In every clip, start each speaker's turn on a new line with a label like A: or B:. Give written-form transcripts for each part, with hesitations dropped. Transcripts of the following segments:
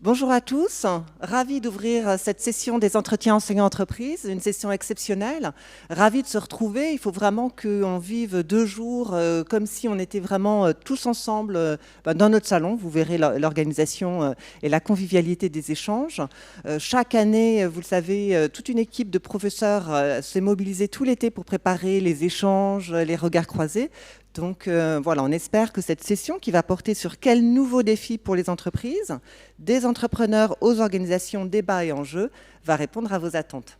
A: Bonjour à tous, ravi d'ouvrir cette session des entretiens enseignants-entreprises, une session exceptionnelle. Ravi de se retrouver, il faut vraiment qu'on vive 2 jours comme si on était vraiment tous ensemble dans notre salon. Vous verrez l'organisation et la convivialité des échanges. Chaque année, vous le savez, toute une équipe de professeurs s'est mobilisée tout l'été pour préparer les échanges, les regards croisés. Donc voilà, on espère que cette session qui va porter sur quels nouveaux défis pour les entreprises, des entrepreneurs aux organisations, débats et enjeux, va répondre à vos attentes.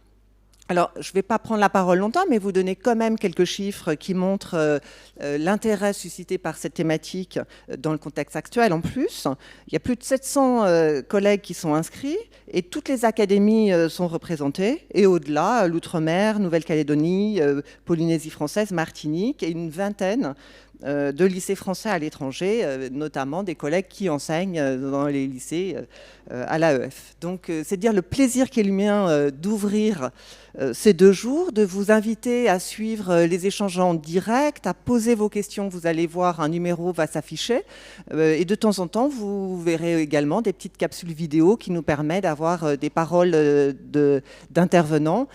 A: Alors, je ne vais pas prendre la parole longtemps, mais vous donner quand même quelques chiffres qui montrent l'intérêt suscité par cette thématique dans le contexte actuel en plus. Il y a plus de 700 collègues qui sont inscrits et toutes les académies sont représentées. Et au-delà, l'Outre-mer, Nouvelle-Calédonie, Polynésie française, Martinique et une vingtaine de lycées français à l'étranger, notamment des collègues qui enseignent dans les lycées à l'AEF. Donc c'est dire le plaisir qui est le mien d'ouvrir ces 2 jours, de vous inviter à suivre les échanges en direct, à poser vos questions. Vous allez voir, un numéro va s'afficher. Et de temps en temps, vous verrez également des petites capsules vidéo qui nous permettent d'avoir des paroles d'intervenants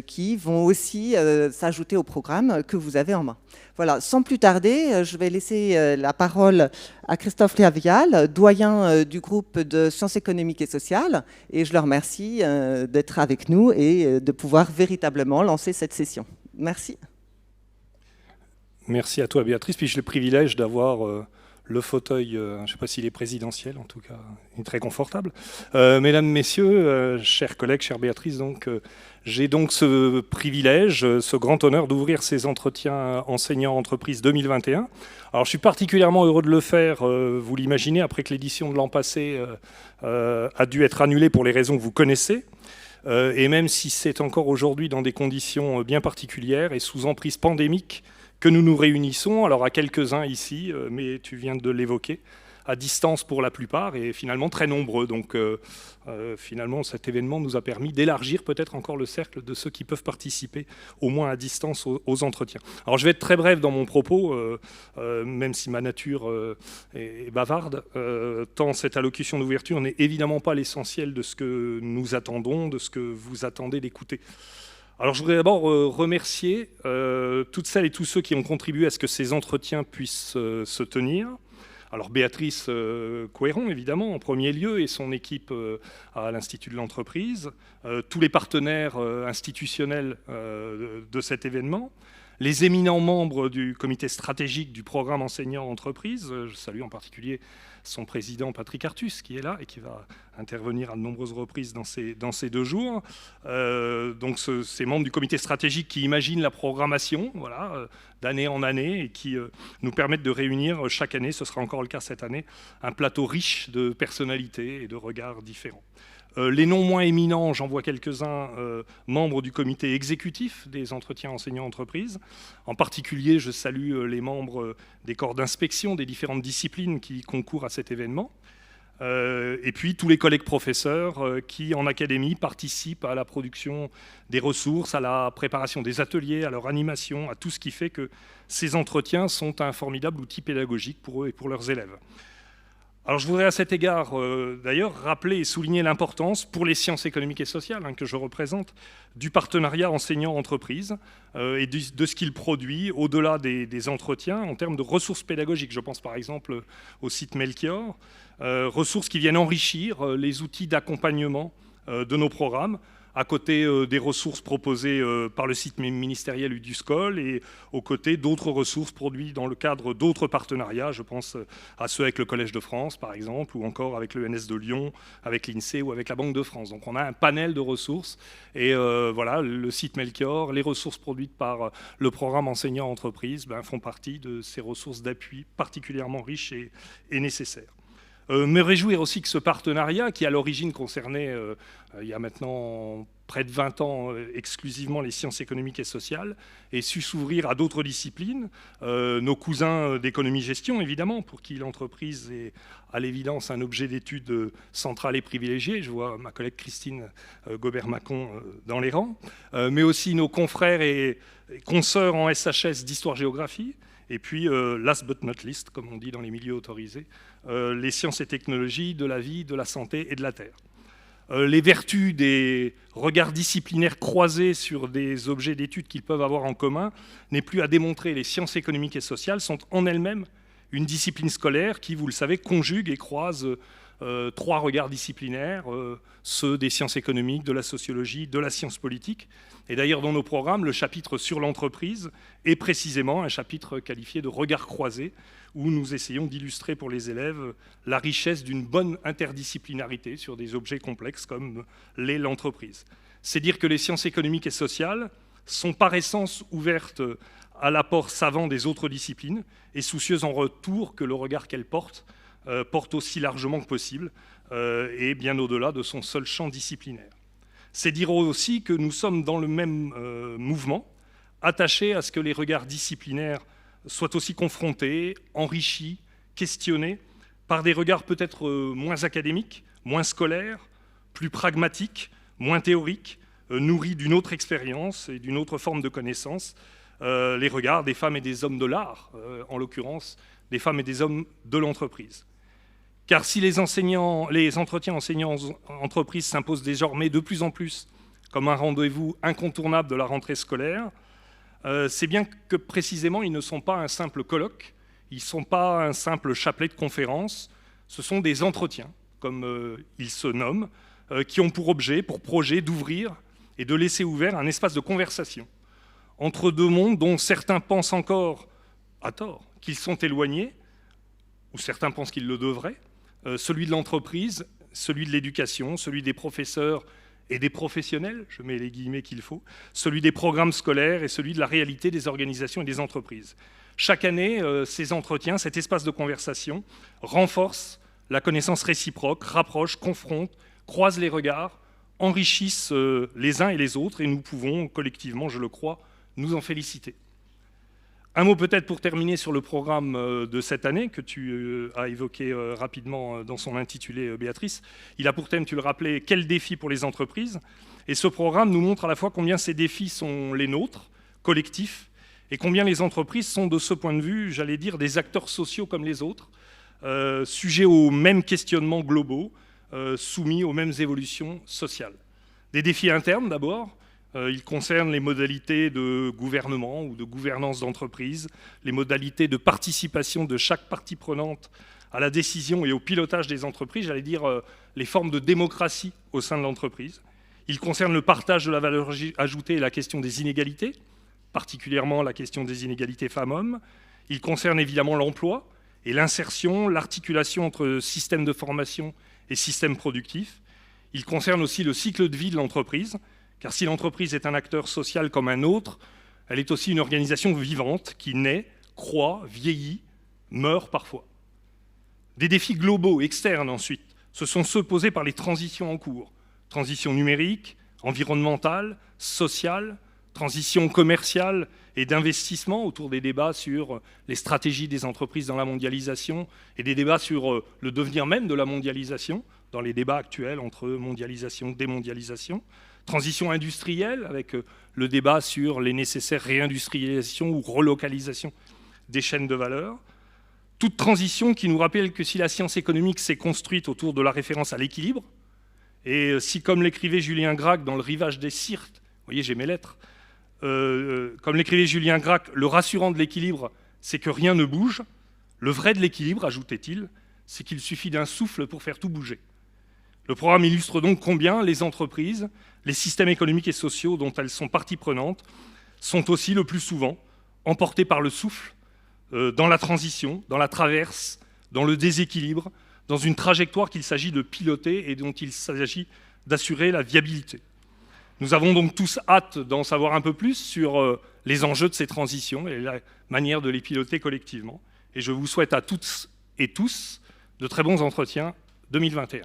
A: qui vont aussi s'ajouter au programme que vous avez en main. Voilà, sans plus tarder, je vais laisser la parole à Christophe Léavial, doyen du groupe de sciences économiques et sociales, et je le remercie d'être avec nous et de pouvoir véritablement lancer cette session. Merci.
B: Merci à toi, Béatrice. Puis j'ai le privilège d'avoir le fauteuil, je ne sais pas s'il est présidentiel, en tout cas, il est très confortable. Mesdames, Messieurs, chers collègues, chère Béatrice, j'ai donc ce privilège, ce grand honneur d'ouvrir ces entretiens enseignants-entreprises 2021. Alors je suis particulièrement heureux de le faire, vous l'imaginez, après que l'édition de l'an passé a dû être annulée pour les raisons que vous connaissez. Et même si c'est encore aujourd'hui dans des conditions bien particulières et sous emprise pandémique que nous nous réunissons, alors à quelques-uns ici, mais tu viens de l'évoquer, à distance pour la plupart et finalement très nombreux. Donc finalement cet événement nous a permis d'élargir peut-être encore le cercle de ceux qui peuvent participer au moins à distance aux entretiens. Alors je vais être très bref dans mon propos, même si ma nature est bavarde, tant cette allocution d'ouverture n'est évidemment pas l'essentiel de ce que nous attendons, de ce que vous attendez d'écouter. Alors je voudrais d'abord remercier toutes celles et tous ceux qui ont contribué à ce que ces entretiens puissent se tenir. Alors Béatrice Couéron, évidemment, en premier lieu, et son équipe à l'Institut de l'entreprise, tous les partenaires institutionnels de cet événement, les éminents membres du comité stratégique du programme enseignant-entreprise, je salue en particulier son président Patrick Artus qui est là et qui va intervenir à de nombreuses reprises dans ces 2 jours. Donc ces membres du comité stratégique qui imaginent la programmation voilà, d'année en année et qui nous permettent de réunir chaque année, ce sera encore le cas cette année, un plateau riche de personnalités et de regards différents. Les non moins éminents, j'en vois quelques-uns, membres du comité exécutif des entretiens enseignants-entreprises. En particulier, je salue les membres des corps d'inspection des différentes disciplines qui concourent à cet événement. Et puis tous les collègues professeurs qui, en académie, participent à la production des ressources, à la préparation des ateliers, à leur animation, à tout ce qui fait que ces entretiens sont un formidable outil pédagogique pour eux et pour leurs élèves. Alors je voudrais à cet égard d'ailleurs rappeler et souligner l'importance pour les sciences économiques et sociales que je représente du partenariat enseignant-entreprise et de ce qu'il produit au-delà des entretiens en termes de ressources pédagogiques. Je pense par exemple au site Melchior, ressources qui viennent enrichir les outils d'accompagnement de nos programmes, à côté des ressources proposées par le site ministériel UDUSCOL et aux côtés d'autres ressources produites dans le cadre d'autres partenariats. Je pense à ceux avec le Collège de France, par exemple, ou encore avec l'ENS de Lyon, avec l'INSEE ou avec la Banque de France. Donc on a un panel de ressources et voilà, le site Melchior, les ressources produites par le programme enseignant-entreprise font partie de ces ressources d'appui particulièrement riches et nécessaires. Me réjouir aussi que ce partenariat, qui à l'origine concernait, il y a maintenant près de 20 ans, exclusivement les sciences économiques et sociales, ait su s'ouvrir à d'autres disciplines, nos cousins d'économie-gestion, évidemment, pour qui l'entreprise est à l'évidence un objet d'étude central et privilégié. Je vois ma collègue Christine Gobert-Macon dans les rangs, mais aussi nos confrères et consoeurs en SHS d'histoire-géographie, Et puis, last but not least, comme on dit dans les milieux autorisés, les sciences et technologies de la vie, de la santé et de la terre. Les vertus des regards disciplinaires croisés sur des objets d'études qu'ils peuvent avoir en commun n'est plus à démontrer. Les sciences économiques et sociales sont en elles-mêmes une discipline scolaire qui, vous le savez, conjugue et croise 3 regards disciplinaires, ceux des sciences économiques, de la sociologie, de la science politique. Et d'ailleurs, dans nos programmes, le chapitre sur l'entreprise est précisément un chapitre qualifié de regard croisé, où nous essayons d'illustrer pour les élèves la richesse d'une bonne interdisciplinarité sur des objets complexes comme l'est l'entreprise. C'est dire que les sciences économiques et sociales sont par essence ouvertes à l'apport savant des autres disciplines et soucieuses en retour que le regard qu'elles portent porte aussi largement que possible et bien au-delà de son seul champ disciplinaire. C'est dire aussi que nous sommes dans le même mouvement, attachés à ce que les regards disciplinaires soient aussi confrontés, enrichis, questionnés par des regards peut-être moins académiques, moins scolaires, plus pragmatiques, moins théoriques, nourris d'une autre expérience et d'une autre forme de connaissance, les regards des femmes et des hommes de l'art, en l'occurrence des femmes et des hommes de l'entreprise. Car si les entretiens enseignants-entreprises s'imposent désormais de plus en plus comme un rendez-vous incontournable de la rentrée scolaire, c'est bien que précisément ils ne sont pas un simple colloque, ils ne sont pas un simple chapelet de conférences, ce sont des entretiens, comme ils se nomment, qui ont pour objet, pour projet d'ouvrir et de laisser ouvert un espace de conversation entre 2 mondes dont certains pensent encore, à tort, qu'ils sont éloignés, ou certains pensent qu'ils le devraient, celui de l'entreprise, celui de l'éducation, celui des professeurs et des professionnels, je mets les guillemets qu'il faut, celui des programmes scolaires et celui de la réalité des organisations et des entreprises. Chaque année, ces entretiens, cet espace de conversation, renforcent la connaissance réciproque, rapprochent, confrontent, croisent les regards, enrichissent les uns et les autres, et nous pouvons collectivement, je le crois, nous en féliciter. Un mot peut-être pour terminer sur le programme de cette année, que tu as évoqué rapidement dans son intitulé, Béatrice. Il a pour thème, tu le rappelais, « Quels défis pour les entreprises ?» Et ce programme nous montre à la fois combien ces défis sont les nôtres, collectifs, et combien les entreprises sont, de ce point de vue, j'allais dire, des acteurs sociaux comme les autres, sujets aux mêmes questionnements globaux, soumis aux mêmes évolutions sociales. Des défis internes d'abord. Ils concernent les modalités de gouvernement ou de gouvernance d'entreprise, les modalités de participation de chaque partie prenante à la décision et au pilotage des entreprises, j'allais dire les formes de démocratie au sein de l'entreprise. Ils concernent le partage de la valeur ajoutée et la question des inégalités, particulièrement la question des inégalités femmes-hommes. Ils concernent évidemment l'emploi et l'insertion, l'articulation entre système de formation et système productif. Ils concernent aussi le cycle de vie de l'entreprise, car si l'entreprise est un acteur social comme un autre, elle est aussi une organisation vivante qui naît, croît, vieillit, meurt parfois. Des défis globaux, externes ensuite, ce sont ceux posés par les transitions en cours. Transition numérique, environnementale, sociale, transition commerciale et d'investissement autour des débats sur les stratégies des entreprises dans la mondialisation et des débats sur le devenir même de la mondialisation, dans les débats actuels entre mondialisation et démondialisation. Transition industrielle, avec le débat sur les nécessaires réindustrialisations ou relocalisations des chaînes de valeur. Toute transition qui nous rappelle que si la science économique s'est construite autour de la référence à l'équilibre, et si, comme l'écrivait Julien Gracq dans Le Rivage des Sirtes, vous voyez, j'ai mes lettres, comme l'écrivait Julien Gracq, le rassurant de l'équilibre, c'est que rien ne bouge. Le vrai de l'équilibre, ajoutait-il, c'est qu'il suffit d'un souffle pour faire tout bouger. Le programme illustre donc combien les entreprises, les systèmes économiques et sociaux dont elles sont partie prenante, sont aussi le plus souvent emportés par le souffle, dans la transition, dans la traverse, dans le déséquilibre, dans une trajectoire qu'il s'agit de piloter et dont il s'agit d'assurer la viabilité. Nous avons donc tous hâte d'en savoir un peu plus sur les enjeux de ces transitions et la manière de les piloter collectivement. Et je vous souhaite à toutes et tous de très bons entretiens 2021.